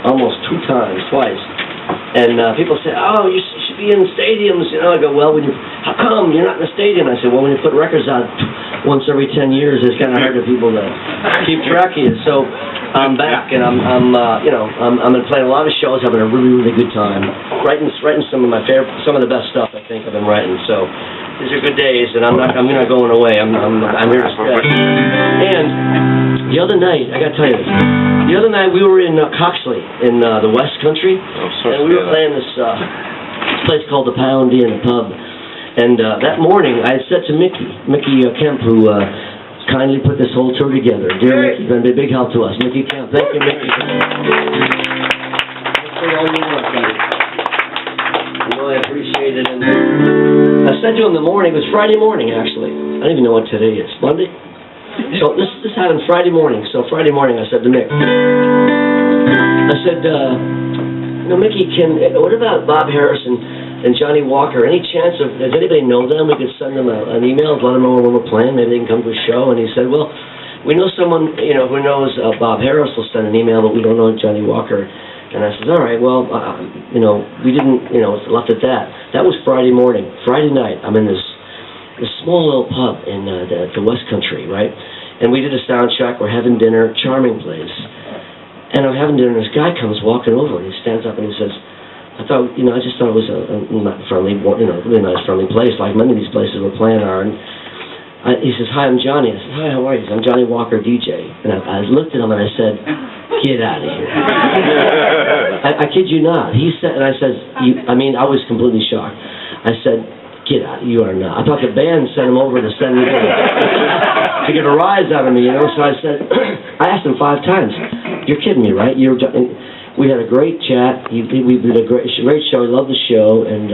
almost twice. And people say, oh, you should be in stadiums. You know, I go, well, how come you're not in a stadium? I said, well, when you put records out once every 10 years, it's kind of hard for people to keep track of you. So I'm back, and I'm playing a lot of shows, having a really, really good time, writing some of my favorite, some of the best stuff I think I've been writing. So these are good days, and I'm not going away. I'm here to stay. And the other night, I got to tell you this. The other night we were in Coxley in the West Country, and we were playing this place called the Pound Inn Pub. And that morning I had said to Mickey Kemp, who kindly put this whole tour together. Dear Mickey, you've been a big help to us. Mickey Kemp, thank you, Mickey. I appreciate it. And I said to him in the morning, it was Friday morning actually. I don't even know what today is. Monday? So this happened Friday morning. So Friday morning I said to Mick, I said, Mickey, what about Bob Harris and Johnny Walker? Any chance does anybody know them? We could send them an email, let them know when we're playing. Maybe they can come to a show. And he said, well, we know someone, who knows Bob Harris will send an email, but we don't know Johnny Walker. And I said, all right, well, we didn't, it's left at that. That was Friday morning. Friday night, I'm in this small little pub in the West Country, right? And we did a sound check. We're having dinner, charming place. And I'm having dinner, and this guy comes walking over, and he stands up and he says, I just thought it was a friendly, really nice, friendly place, like many of these places we're playing are. And he says, hi, I'm Johnny. I said, hi, how are you? He said, I'm Johnny Walker, DJ. And I looked at him and I said, get out of here. I kid you not. He said, and I said, I was completely shocked. I said, get out, you are not. I thought the band sent him over to send me to get a rise out of me, So I said, I asked him 5 times, you're kidding me, right? We had a great chat. We did a great show. He loved the show, and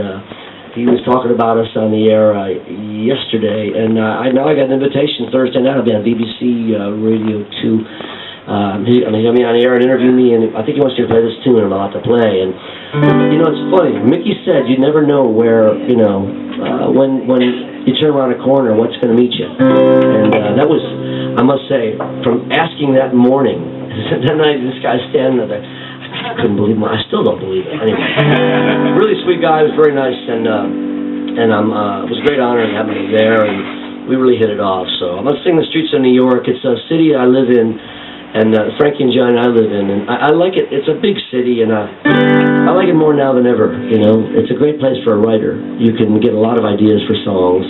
he was talking about us on the air yesterday. And I got an invitation Thursday night. I'll be on BBC Radio 2. He'll be on the air and interview me, and I think he wants me to play this tune I'm about to play. And it's funny. Mickey said you never know where, when you turn around a corner, what's going to meet you. And that was, I must say, from asking that morning, that night this guy standing there, I couldn't believe it. I still don't believe it. Anyway, really sweet guy. He was very nice, and it was a great honor to have him there, and we really hit it off. So I'm going to sing The Streets of New York. It's a city I live in. And Frankie and John I live in, and I like it. It's a big city, and I like it more now than ever, It's a great place for a writer. You can get a lot of ideas for songs.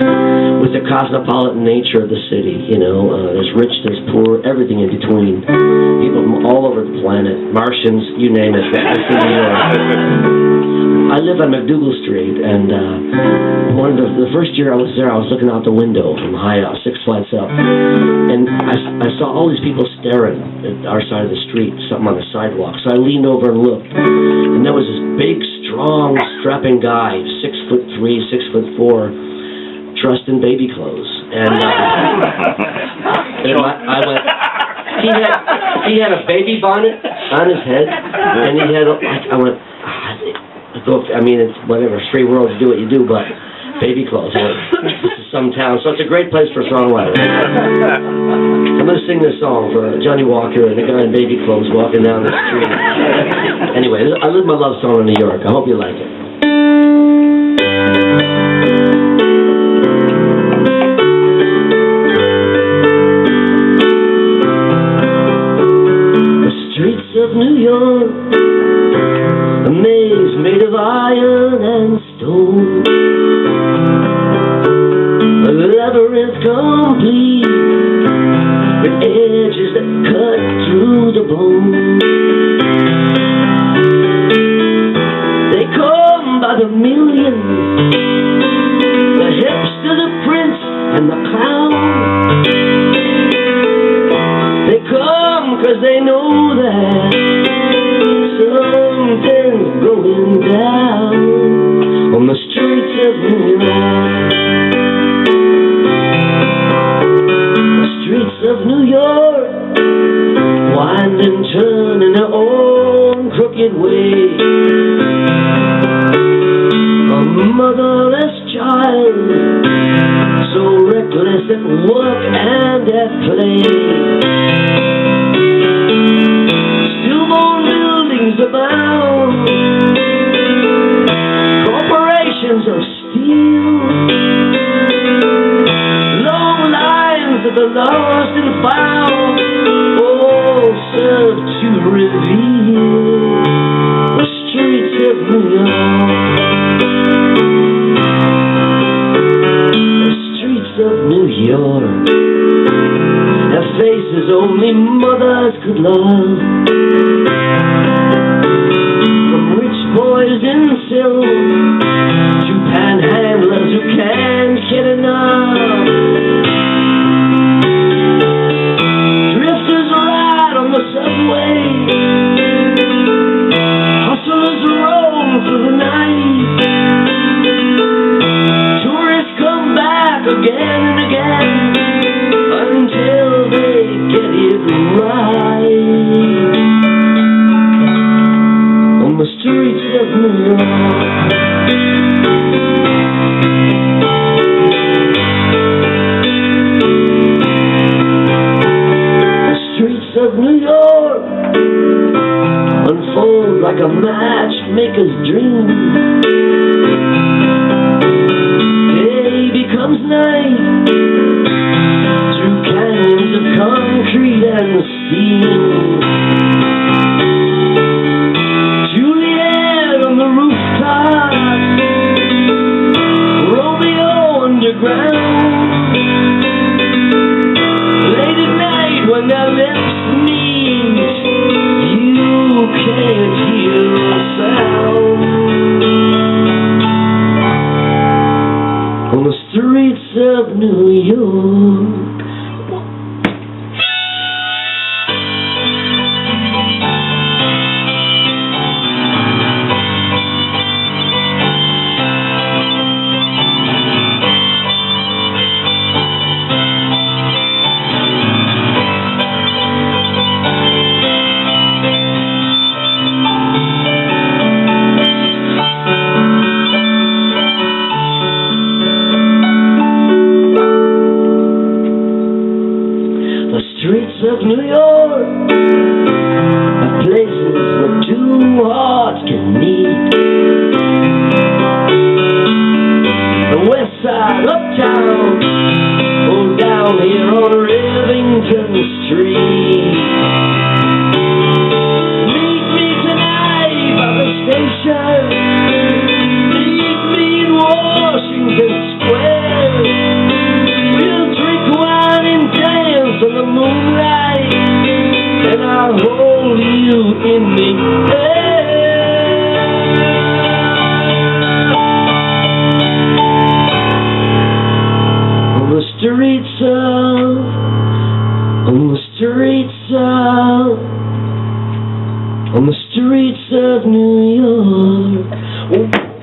With the cosmopolitan nature of the city, there's rich, there's poor, everything in between. People from all over the planet, Martians, you name it. That's in New York. I live on McDougal Street, and the first year I was there, I was looking out the window from high up, 6 flights up, and I saw all these people staring at our side of the street, something on the sidewalk. So I leaned over and looked, and there was this big, strong, strapping guy, 6'3", 6'4", dressed in baby clothes, and I went. He had a baby bonnet on his head, and he had. I went. It's whatever. Free world, you do what you do, but baby clothes. This is some town, so it's a great place for a songwriter. I'm going to sing this song for Johnny Walker and the guy in baby clothes walking down the street. Anyway, I live my love song in New York. I hope you like it. The streets of New York, a maze made of iron and stone, a labyrinth complete, with edges that cut through the bone. They come by the millions, the hipster, the prince, and the clown. They come 'cause they know that something's going down on the streets of New York. The streets of New York wind and turn in their own crooked way. A motherless child, so reckless at work and at play. Stillborn buildings above like a matchmaker's dream. Day becomes night through canyons of concrete and steam. Juliet on the rooftop, Romeo underground. Late at night when their lips meet, you can't hear a sound. On the streets of New York, streets of New York are places where two hearts can meet. The west side, uptown, or down here on Rivington Street. Meet me tonight by the station. Meet me in Washington Square. We'll drink wine and dance on the moonlight, and I'll hold you in the air. On the streets of New York.